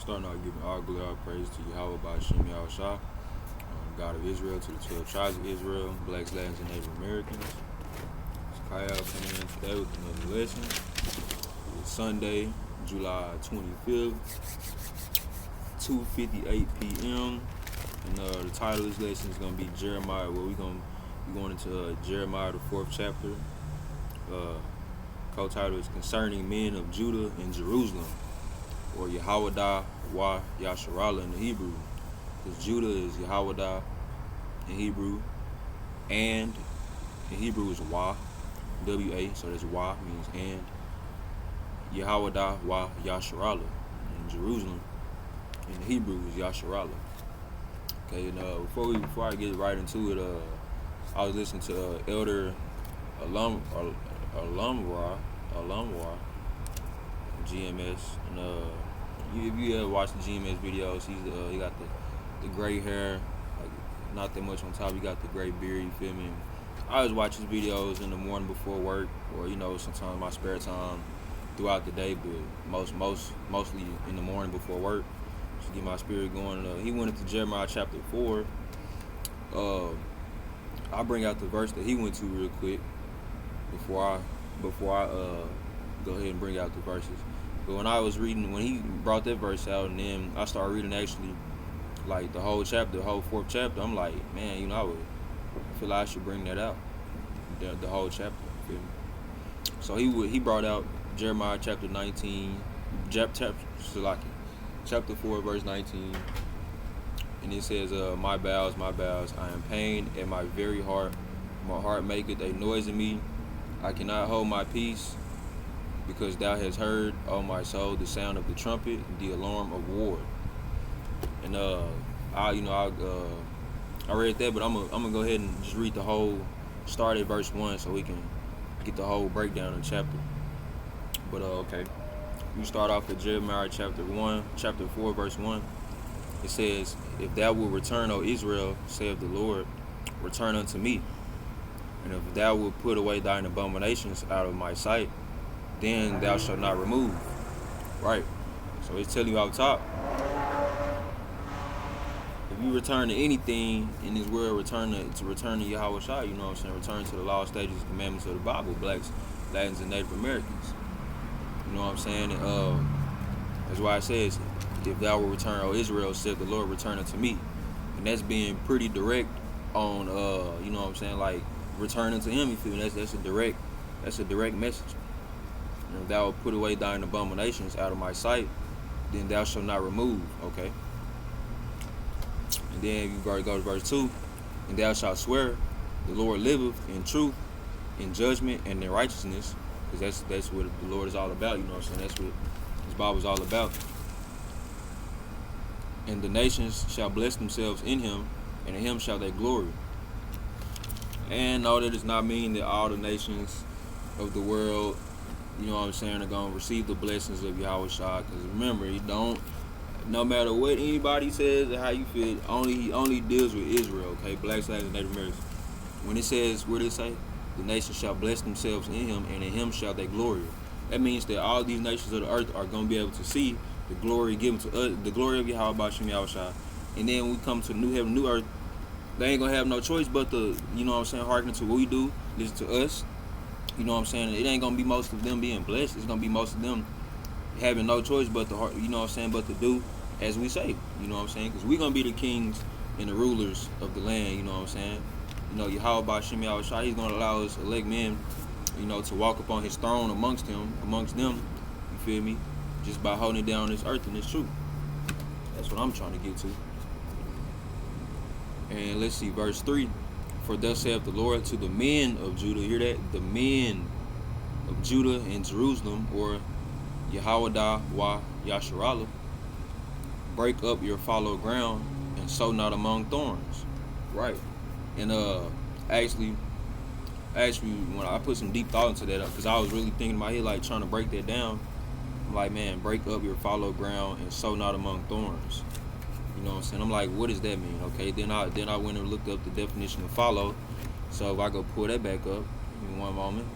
Starting out giving all glory, all praise to Yahawa, Bahashem, Yahawashi, God of Israel, to the 12 tribes of Israel, blacks, Latins, and Native Americans. It's Kyle coming in today with another lesson. It's Sunday, July 25th, 2:58 p.m. And the title of this lesson is going to be Jeremiah. Well, we're going to be going into Jeremiah, the 4th chapter. Co-title is Concerning Men of Judah and Jerusalem, or Yahawa wa Yasharallah in the Hebrew. Because Judah is Yahawa in Hebrew, and in Hebrew is wa, W-A, so that's wa means and. Yahawa wa Yasharallah in Jerusalem, in the Hebrew is Yasharallah. Okay, and before I get right into it, I was listening to Elder Alumwar GMS, and if you ever watch the GMS videos, he got the gray hair, like not that much on top. He got the gray beard. You feel me? I always watch his videos in the morning before work, or sometimes in my spare time throughout the day, but mostly in the morning before work, to get my spirit going. He went into Jeremiah chapter 4. I'll bring out the verse that he went to real quick before I go ahead and bring out the verses. But when I was reading, when he brought that verse out, and then I started reading actually like the whole chapter, the whole 4th chapter, I'm like, man, I feel like I should bring that out, the whole chapter. You feel me? So he brought out Jeremiah chapter 19, chapter 4, verse 19, and it says, my bowels, I am pained at my very heart. My heart maketh a noise in me. I cannot hold my peace, because thou hast heard, O my soul, the sound of the trumpet, the alarm of war. And I read that, but I'm gonna go ahead and just read the whole, start at verse 1, so we can get the whole breakdown of the chapter. But okay, we start off with Jeremiah chapter 4, verse 1. It says, if thou wilt return, O Israel, saith the Lord, return unto me. And if thou wilt put away thine abominations out of my sight, then thou shalt not remove. Right. So it's telling you out top, if you return to anything in this world, return to Yahawashi, you know what I'm saying? Return to the law, statutes, commandments of the Bible, blacks, Latins, and Native Americans. You know what I'm saying? And, that's why it says, if thou will return, O Israel, said the Lord, return unto me. And that's being pretty direct on, you know what I'm saying, like returning to him. You feel me? That's a direct message. And if thou wilt put away thine abominations out of my sight, then thou shalt not remove. Okay. And then you go to verse 2, and thou shalt swear, the Lord liveth in truth, in judgment, and in righteousness, because that's what the Lord is all about. You know what I'm saying? That's what this Bible is all about. And the nations shall bless themselves in him, and in him shall they glory. And no, that does not mean that all the nations of the world, you know what I'm saying, are going to receive the blessings of Yahawashi. Because remember, no matter what anybody says or how you feel, he only deals with Israel, okay? Blacks, Latins, and Native Americans. When it says, what did it say? The nations shall bless themselves in him, and in him shall they glory. That means that all these nations of the earth are going to be able to see the glory given to us, the glory of Yahawa, Bahashem, Yahawashi. And then when we come to the new heaven, new earth, they ain't going to have no choice but to, you know what I'm saying, hearken to what we do, listen to us. You know what I'm saying? It ain't going to be most of them being blessed. It's going to be most of them having no choice but to, you know what I'm saying, but to do as we say. You know what I'm saying? Because we're going to be the kings and the rulers of the land, you know what I'm saying? You know, Yahawa, Bahashem, Yahawashi, he's going to allow us elect men, you know, to walk upon his throne amongst them, you feel me? Just by holding down this earth and this truth. That's what I'm trying to get to. And let's see, verse 3. For thus saith the Lord to the men of Judah, hear that? The men of Judah and Jerusalem, or Yahawa wa Yasharallah, break up your fallow ground and sow not among thorns. Right. And actually, when I put some deep thought into that, because I was really thinking in my head, like trying to break that down. I'm like, man, break up your fallow ground and sow not among thorns. You know what I'm saying? I'm like, what does that mean? Okay, then I went and looked up the definition of follow. So if I go pull that back up in one moment.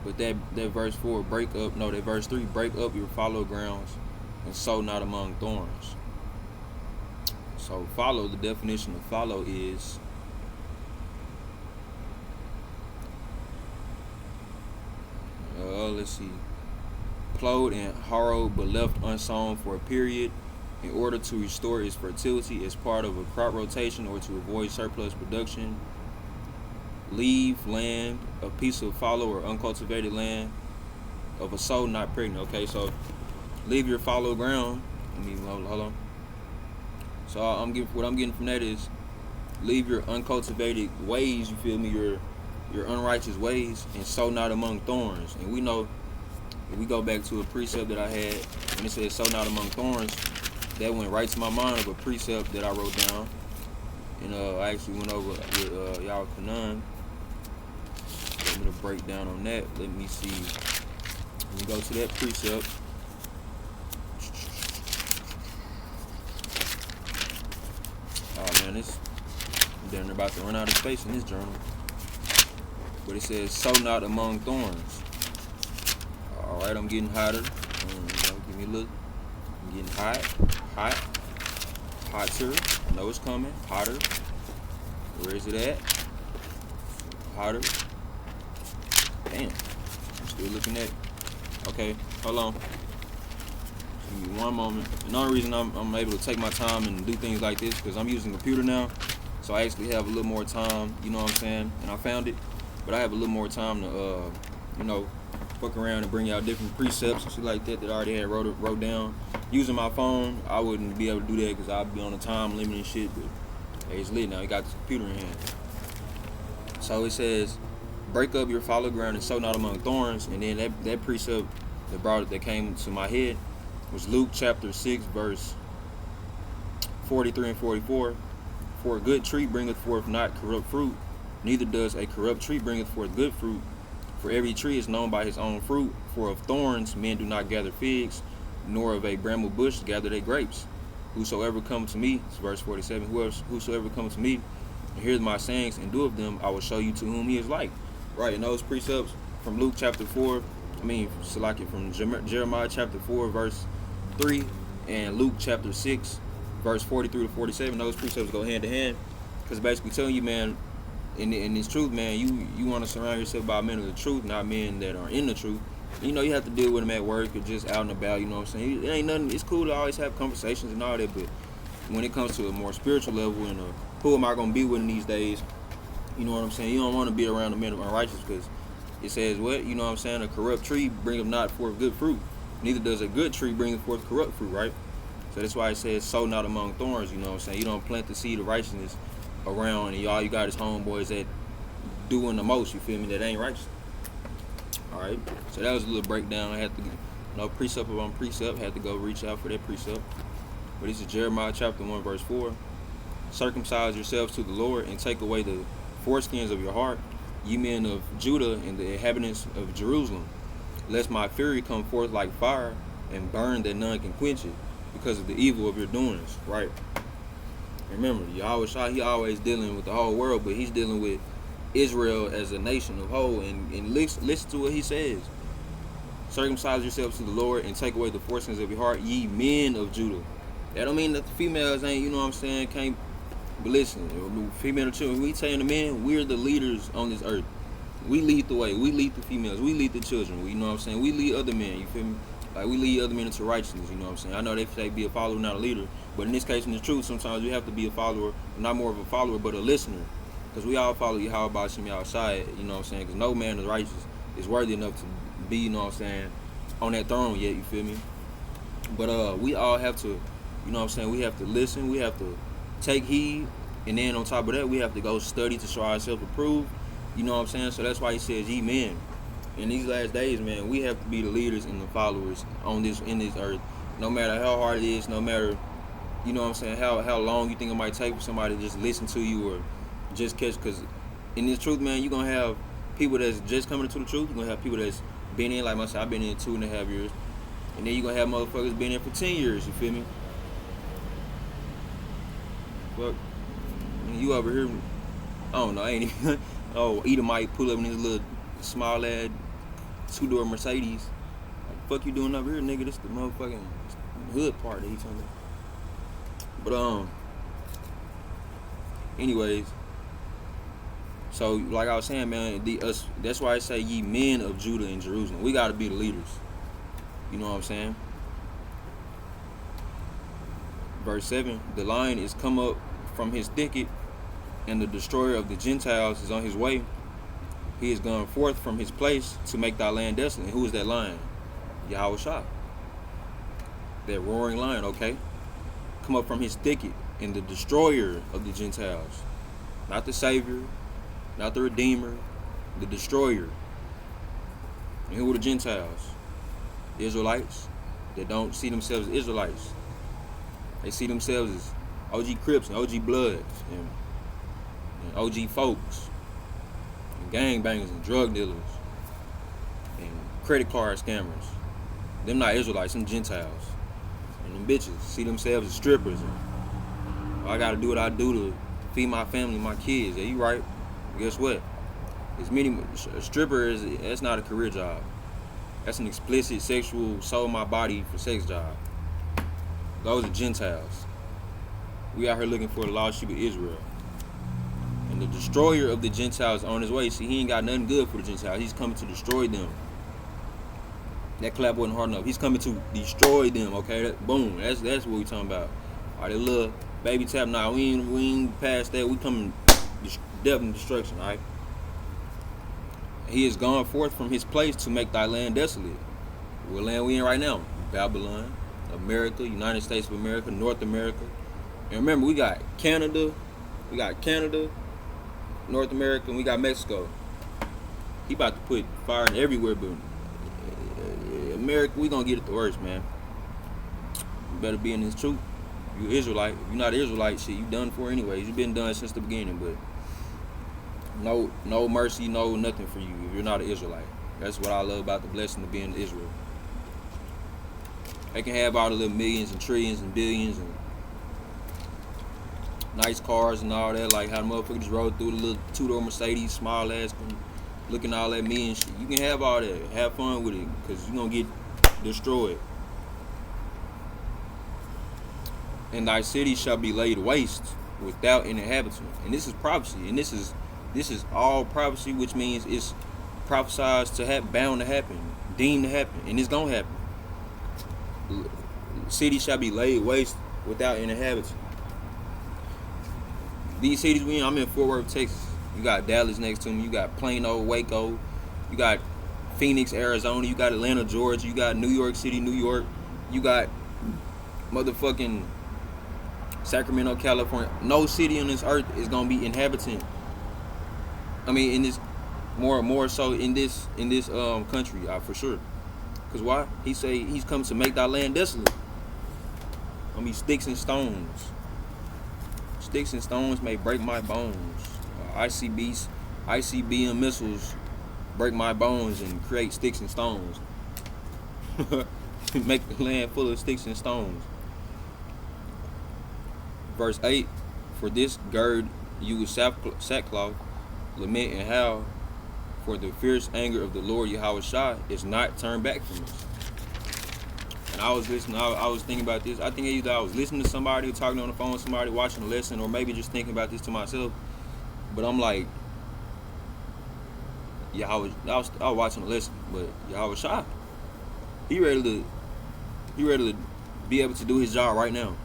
But that verse 4, verse 3, break up your fallow grounds and sow not among thorns. So follow, the definition of follow is let's see, plowed and harrowed but left unsown for a period in order to restore its fertility as part of a crop rotation or to avoid surplus production. Leave land, a piece of fallow or uncultivated land of a soul not pregnant. Okay, so leave your fallow ground. Hold on. So what I'm getting from that is leave your uncultivated ways, you feel me, your unrighteous ways, and sow not among thorns. And we know, if we go back to a precept that I had, when it says sow not among thorns, that went right to my mind of a precept that I wrote down. And I actually went over with Yahawa. I'm going to break down on that. Let me see. Let me go to that precept. Oh man, I'm about to run out of space in this journal. But it says, sow not among thorns. Alright, I'm getting hotter. Give me a look. I'm getting hotter. I know it's coming. Hotter. Where is it at? Hotter. Damn. I'm still looking at it. Okay, hold on. Give me one moment. And the only reason I'm able to take my time and do things like this because I'm using a computer now. So I actually have a little more time, you know what I'm saying? And I found it. But I have a little more time to, fuck around and bring out different precepts and shit like that I already had wrote down. Using my phone, I wouldn't be able to do that because I'd be on a time limit and shit. But hey, it's lit now. You got the computer in hand. So it says, break up your fallow ground and sow not among thorns. And then that precept that came to my head was Luke chapter 6, verse 43 and 44. For a good tree bringeth forth not corrupt fruit, neither does a corrupt tree bringeth forth good fruit. For every tree is known by his own fruit. For of thorns men do not gather figs, nor of a bramble bush gather they grapes. Whosoever comes to me, it's verse 47, whosoever comes to me and hears my sayings and do of them, I will show you to whom he is like. Right, and those precepts from Luke chapter 4, from Jeremiah chapter 4, verse 3, and Luke chapter 6, verse 43 to 47, those precepts go hand to hand. Because basically telling you, man, in this truth, man, you want to surround yourself by men of the truth, not men that are in the truth. You know, you have to deal with them at work or just out and about, you know what I'm saying? It ain't nothing, it's cool to always have conversations and all that, but when it comes to a more spiritual level and who am I going to be with in these days, you know what I'm saying? You don't want to be around the men of unrighteous because it says what? You know what I'm saying? A corrupt tree bringeth not forth good fruit. Neither does a good tree bring forth corrupt fruit, right? So that's why it says sow not among thorns, you know what I'm saying? You don't plant the seed of righteousness around and all you got is homeboys that doing the most, you feel me, that ain't righteous. Alright, so that was a little breakdown. I had to, precept upon precept, had to go reach out for that precept. But this is Jeremiah chapter 1, verse 4. Circumcise yourselves to the Lord and take away the foreskins of your heart, ye men of Judah and the inhabitants of Jerusalem, lest my fury come forth like fire and burn that none can quench it, because of the evil of your doings. Right. Remember, Yahawashi, he always dealing with the whole world, but he's dealing with Israel as a nation of whole. And listen to what he says. Circumcise yourselves to the Lord and take away the foreskins of your heart, ye men of Judah. That don't mean that the females ain't, you know what I'm saying, can't. But listen, female children, we saying the men, we're the leaders on this earth. We lead the way. We lead the females. We lead the children. You know what I'm saying? We lead other men. You feel me? Like, we lead other men into righteousness. You know what I'm saying? I know they say be a follower, not a leader. But in this case, in the truth, sometimes you have to be a follower, not more of a follower, but a listener. Because we all follow Yahawa, Bahashem, Yahawashi, you know what I'm saying? Because no man is righteous, is worthy enough to be, you know what I'm saying, on that throne yet, you feel me? But we all have to, you know what I'm saying, we have to listen, we have to take heed, and then on top of that, we have to go study to show ourselves approved, you know what I'm saying? So that's why he says, ye men. In these last days, man, we have to be the leaders and the followers in this earth. No matter how hard it is, no matter, you know what I'm saying, how long you think it might take for somebody to just listen to you or just catch. Because in this truth, man, you're going to have people that's just coming into the truth. You're going to have people that's been in, like myself, I've been in 2.5 years. And then you're going to have motherfuckers been in for 10 years, you feel me? Fuck. You over here, I don't know, I ain't even, Edom might pull up in his little small ass 2-door Mercedes. What the fuck you doing over here, nigga? This the motherfucking hood part that he talking about. But anyways, so like I was saying, man, that's why I say ye men of Judah and Jerusalem. We got to be the leaders. You know what I'm saying? Verse 7, the lion is come up from his thicket, and the destroyer of the Gentiles is on his way. He is gone forth from his place to make thy land desolate. And who is that lion? Yahawashi. That roaring lion, okay? Come up from his thicket, and the destroyer of the Gentiles. Not the Savior, not the Redeemer, the destroyer. And who are the Gentiles? Israelites that don't see themselves as Israelites. They see themselves as OG Crips and OG Bloods and OG folks and gangbangers and drug dealers and credit card scammers. Them not Israelites, them Gentiles. And them bitches see themselves as strippers. And I gotta do what I do to feed my family, my kids. Yeah, you right. Guess what? A stripper that's not a career job. That's an explicit sexual sold my body for sex job. Those are Gentiles. We out here looking for the lost sheep of Israel. And the destroyer of the Gentiles on his way. See, he ain't got nothing good for the Gentiles. He's coming to destroy them. That clap wasn't hard enough. He's coming to destroy them, okay? Boom. That's what we talking about. All right, that little baby tap. Nah, we ain't past that. We coming death and destruction, all right? He is gone forth from his place to make thy land desolate. What land we in right now? Babylon, America, United States of America, North America. And remember, we got Canada, North America, and we got Mexico. He about to put fire in everywhere, but America, we gonna get it the worst, man. You better be in this truth. You Israelite. If you're not Israelite, shit, you done for anyways. You been done since the beginning, but no mercy, no nothing for you if you're not an Israelite. That's what I love about the blessing of being Israel. They can have all the little millions and trillions and billions and nice cars and all that, like how the motherfuckers just rode through the little two-door Mercedes, small ass, looking all that me and shit. You can have all that. Have fun with it, because you're going to get destroyed. And thy city shall be laid waste without an inhabitant. And this is prophecy. And this is all prophecy, which means it's prophesied to happen, bound to happen, deemed to happen, and it's going to happen. City shall be laid waste without an inhabitant. These cities we in, I'm in Fort Worth, Texas. You got Dallas next to me. You got Plano, Waco. You got Phoenix, Arizona. You got Atlanta, Georgia. You got New York City, New York. You got motherfucking Sacramento, California. No city on this earth is gonna be inhabitant. I mean, in this more so in this country, for sure. Cause why? He say he's come to make thy land desolate. Gonna be sticks and stones. Sticks and stones may break my bones. ICBM missiles break my bones and create sticks and stones. Make the land full of sticks and stones. Verse 8, for this gird you with sackcloth, lament and howl, for the fierce anger of the Lord Yahawashi is not turned back from us. And I was listening, I was thinking about this. I think either I was listening to somebody, talking on the phone with somebody, watching a lesson, or maybe just thinking about this to myself. But I'm like, I was watching a lesson, but Yahawashi, he ready to be able to do his job right now.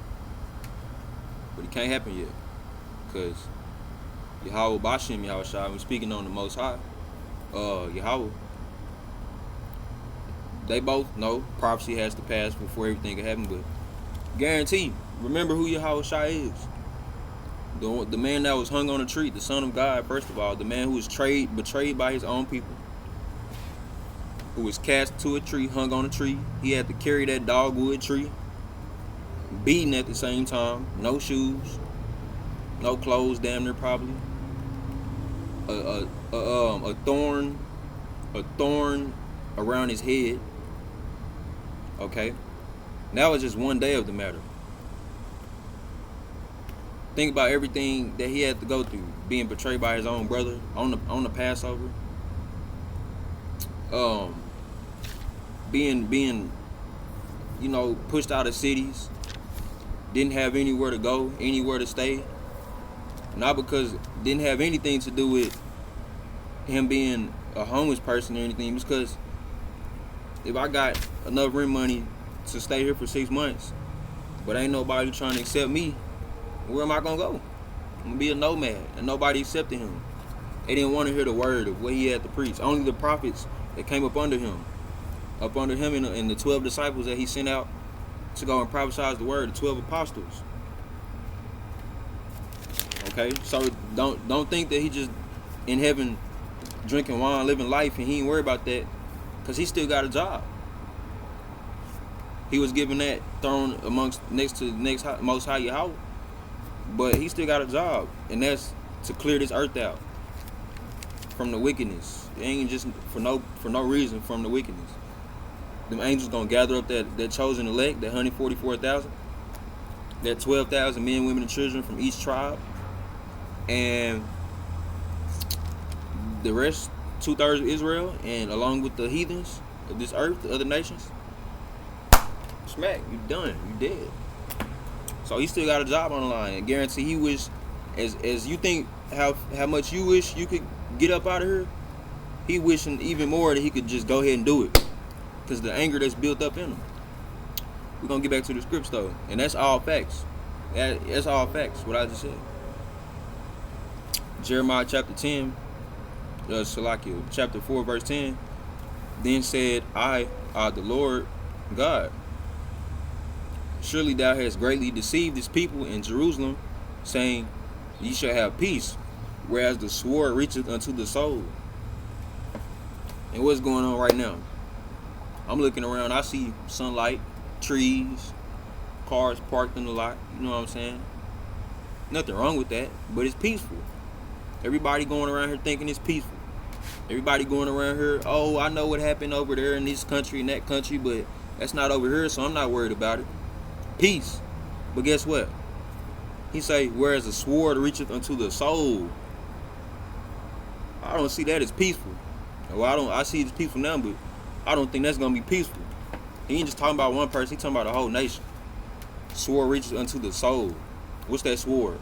But it can't happen yet. Because Yahawa Bahashem, Yahawashi, we're speaking on the Most High, Yahawa, they both know prophecy has to pass before everything can happen, but guarantee, remember who Yahawashi is. The man that was hung on a tree, the Son of God, first of all, the man who was betrayed by his own people, who was cast to a tree, hung on a tree. He had to carry that dogwood tree, beaten at the same time, no shoes, no clothes, damn near probably. A thorn around his head. Okay, that was just one day of the matter. Think about everything that he had to go through, being betrayed by his own brother on the Passover. Being pushed out of cities, didn't have anywhere to go, anywhere to stay. Not because didn't have anything to do with him being a homeless person or anything. It's because if I got enough rent money to stay here for 6 months, but ain't nobody trying to accept me, where am I gonna go? I'm gonna be a nomad, and nobody accepted him. They didn't want to hear the word of what he had to preach. Only the prophets that came up under him and the 12 disciples that he sent out to go and prophesy the word, the 12 apostles. Okay, so don't think that he just in heaven drinking wine, living life, and he ain't worried about that, because he still got a job. He was given that throne next to the most high Yahawa, but he still got a job, and that's to clear this earth out from the wickedness. It ain't just for no reason, from the wickedness. Them angels gonna gather up that chosen elect, that 144,000, that 12,000 men, women, and children from each tribe, and the rest, 2/3 of Israel, and along with the heathens of this earth, the other nations. Smack, you done, you dead. So he still got a job on the line. And guarantee he wish, as you think how much you wish you could get up out of here, he wishing even more that he could just go ahead and do it, because the anger that's built up in him. We're gonna get back to the scripts though, and that's all facts. That's all facts, what I just said. Jeremiah chapter 10, chapter 4, verse 10. Then said I, the Lord God, surely thou hast greatly deceived this people in Jerusalem, saying, ye shall have peace, whereas the sword reacheth unto the soul. And what's going on right now? I'm looking around, I see sunlight, trees, cars parked in the lot, you know what I'm saying? Nothing wrong with that, but it's peaceful. Everybody going around here thinking it's peaceful. Everybody going around here, oh, I know what happened over there in this country and that country, but that's not over here, so I'm not worried about it. Peace. But guess what? He say, whereas the sword reacheth unto the soul. I don't see that as peaceful. Well, I see it as peaceful now, but I don't think that's gonna be peaceful. He ain't just talking about one person, he talking about the whole nation. Sword reaches unto the soul. What's that sword?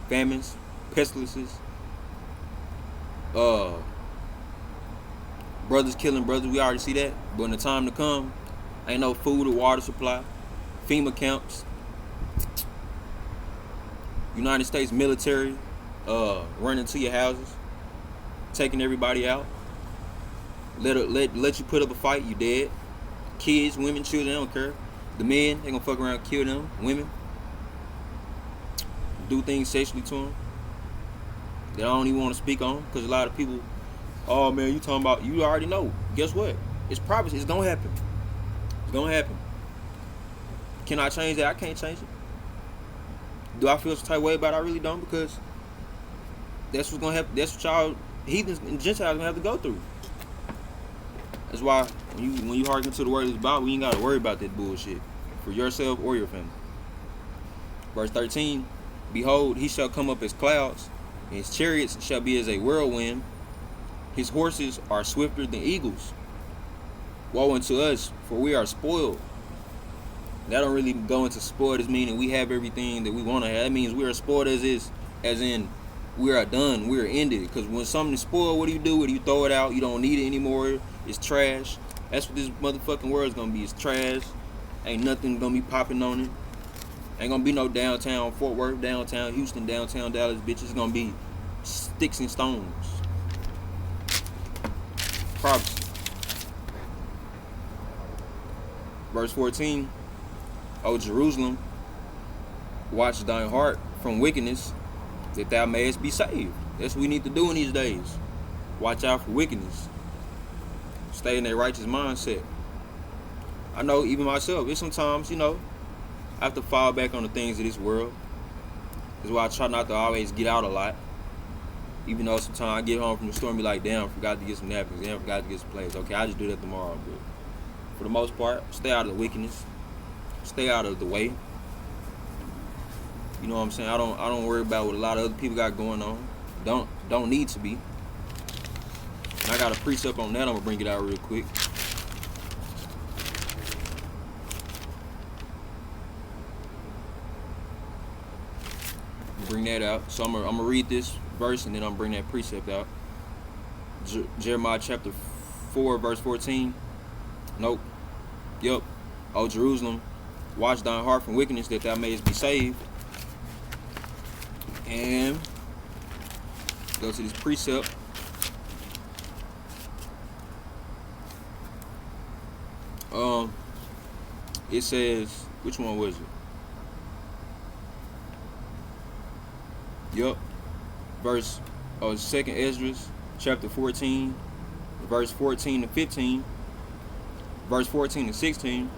Famines, pestilences, brothers killing brothers, we already see that. But in the time to come, ain't no food or water supply. FEMA camps, United States military running to your houses, taking everybody out. Let you put up a fight, you dead. Kids, women, children, they don't care. The men, they gonna fuck around, kill them. Women, do things sexually to them that I don't even want to speak on, because a lot of people, oh man, you talking about, you already know. Guess what? It's prophecy. It's gonna happen. It's gonna happen. Can I change that? I can't change it. Do I feel some type of way about it? I really don't, because that's what's gonna happen. That's what y'all heathens and Gentiles gonna have to go through. That's why when you hearken to the word of the Bible, you ain't gotta worry about that bullshit for yourself or your family. Verse 13, behold, he shall come up as clouds, and his chariots shall be as a whirlwind. His horses are swifter than eagles. Woe unto us, for we are spoiled. That don't really go into spoiled as meaning we have everything that we want to have. That means we are spoiled as in we are done, we are ended. Because when something is spoiled, what do? You throw it out. You don't need it anymore. It's trash. That's what this motherfucking world is gonna be. It's trash. Ain't nothing gonna be popping on it. Ain't gonna be no downtown Fort Worth, downtown Houston, downtown Dallas, bitch. It's gonna be sticks and stones. Prophecy. Verse 14. O Jerusalem, watch thine heart from wickedness, that thou mayest be saved. That's what we need to do in these days. Watch out for wickedness. Stay in a righteous mindset. I know even myself, it's sometimes, I have to fall back on the things of this world. That's why I try not to always get out a lot. Even though sometimes I get home from the store and be like, damn, forgot to get some napkins, damn, forgot to get some plates. Okay, I'll just do that tomorrow. But for the most part, stay out of the wickedness. Stay out of the way. You know what I'm saying? I don't worry about what a lot of other people got going on. Don't need to be. And I got a precept on that. I'm gonna bring it out real quick. bring that out. So I'm gonna read this verse and then I'm gonna bring that precept out. Jeremiah chapter 4 verse 14. Nope. Yup. O Jerusalem, watch thine heart from wickedness, that thou mayest be saved. And go to this precept. It says, which one was it? Yup. Verse 2nd Esdras chapter 14, verse 14 to 15, verse 14 to 16.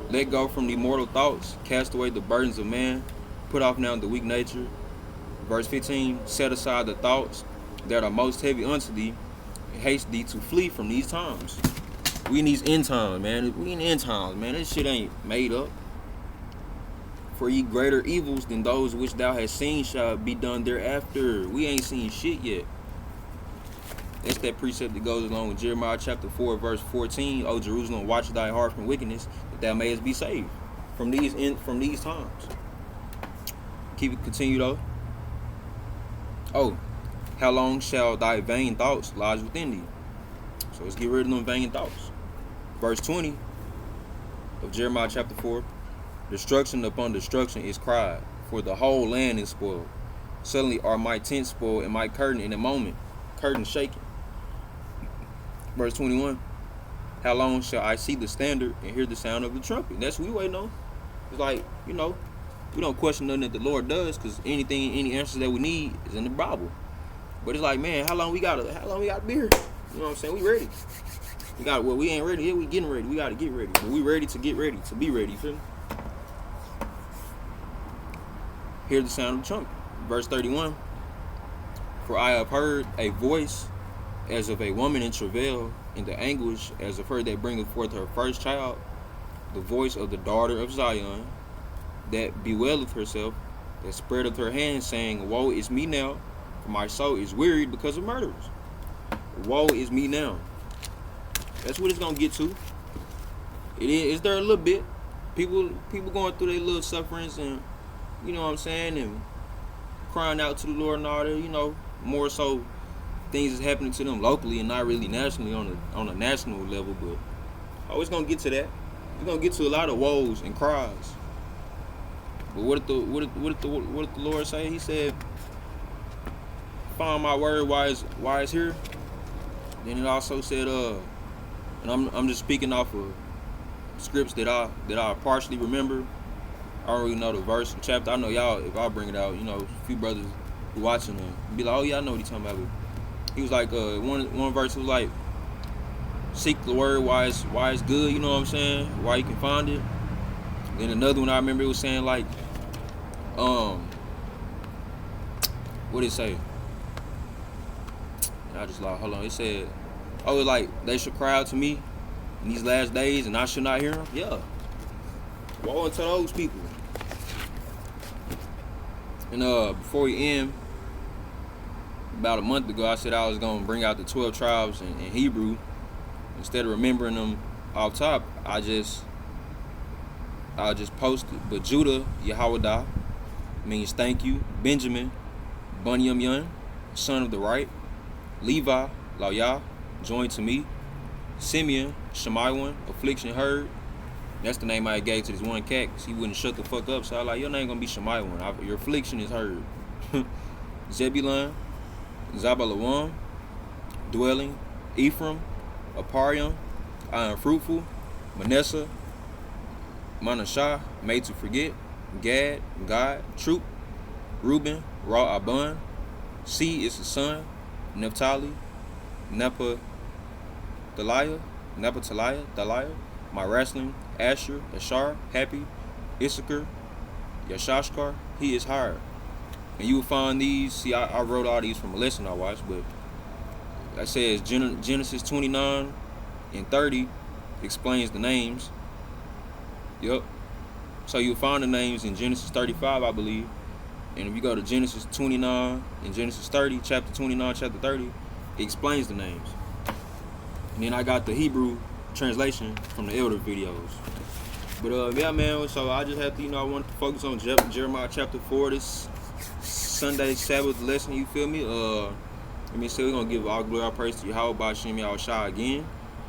Let go from the mortal thoughts, cast away the burdens of man, put off now the weak nature. Verse 15, set aside the thoughts that are most heavy unto thee, and haste thee to flee from these times. We in these end times, man. We in the end times, man. This shit ain't made up. For ye greater evils than those which thou hast seen shall be done thereafter. We ain't seen shit yet. That's that precept that goes along with Jeremiah chapter 4, verse 14. O Jerusalem, watch thy heart from wickedness, that thou mayest be saved from these times. Keep it continue though. Oh, how long shall thy vain thoughts lodge within thee? So let's get rid of them vain thoughts. Verse 20 of Jeremiah chapter 4. Destruction upon destruction is cried, for the whole land is spoiled. Suddenly are my tents spoiled, and my curtain in a moment, curtain shaking. Verse 21. How long shall I see the standard and hear the sound of the trumpet? That's what we waiting on. It's like, we don't question nothing that the Lord does, because any answers that we need is in the Bible. But it's like, man, how long we gotta be here? You know what I'm saying? We ready. We ain't ready yet, we getting ready. We gotta get ready. But we ready to get ready, to be ready, you feel me? Hear the sound of the trumpet. Verse 31. For I have heard a voice as of a woman in travail, in the anguish as of her that bringeth forth her first child, the voice of the daughter of Zion, that bewaileth herself, that spreadeth her hands, saying, woe is me now, for my soul is wearied because of murderers. Woe is me now. That's what it's gonna get to. Is there a little bit. People going through their little sufferings, and you know what I'm saying, and crying out to the Lord and all that, more so things is happening to them locally and not really nationally on a national level, but it's gonna get to that. It's gonna get to a lot of woes and cries. But what did the Lord say? He said, find my word why it's here. Then it also said, and I'm just speaking off of scripts that I partially remember. I don't really know the verse and chapter. I know y'all, if I bring it out, a few brothers who watching them be like, oh yeah, I know what he's talking about. But he was like, one verse was like, seek the word why it's good, you know what I'm saying? Why you can find it. Then another one I remember, it was saying like, what did it say? I just like, hold on. It said, it's like, they should cry out to me in these last days and I should not hear them. Yeah. Woe unto those people. And before we end, about a month ago, I said I was going to bring out the 12 tribes in Hebrew. Instead of remembering them off top, I just posted. But Judah, Yahawa, means thank you. Benjamin, Bunyam Yun, son of the right. Levi, Lawya, joined to me. Simeon, Shemaiwan, affliction heard. That's the name I gave to this one cat, because he wouldn't shut the fuck up. So I was like, your name gonna be Shemaiwan. Your affliction is heard. Zebulun, Zabalawan, dwelling. Ephraim, Aparium, I am fruitful. Manasseh, Manasseh, made to forget. Gad, God, troop. Reuben, Ra Abun. C is the son. Naphtali, Naphtaliah, Daliah, my wrestling. Asher, Ashar, Happy, Issachar, Yashashkar, he is hired. And you will find these, see, I wrote all these from a lesson I watched, but that says Genesis 29 and 30 explains the names. Yep. So you'll find the names in Genesis 35, I believe. And if you go to Genesis 29 and Genesis 30, chapter 29, chapter 30, it explains the names. And then I got the Hebrew translation from the elder videos. But yeah, man, so I just have to, I wanted to focus on Jeremiah chapter 4 this Sunday Sabbath lesson, you feel me? Let me say we're gonna give all glory, all praise to Yahawa, Bahashem, Yahawashi again. You know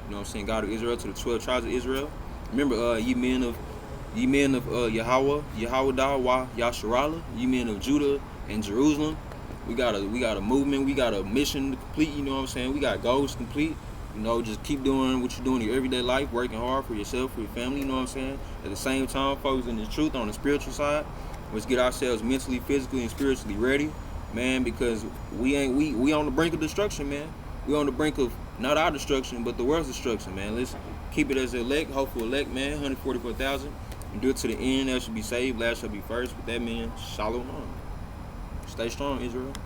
what I'm saying? God of Israel, to the 12 tribes of Israel. Remember, ye men of Yahawa, Yahawadah, Yasharala, ye men of Judah and Jerusalem. We got a movement, we got a mission to complete, you know what I'm saying? We got goals to complete. You know, just keep doing what you're doing in your everyday life, working hard for yourself, for your family, you know what I'm saying? At the same time, focusing the truth on the spiritual side. Let's get ourselves mentally, physically, and spiritually ready, man, because we on the brink of destruction, man. We on the brink of not our destruction, but the world's destruction, man. Let's keep it as elect, hopeful elect, man. 144,000. And do it to the end. That should be saved. Last shall be first. With that, man, shalom. Stay strong, Israel.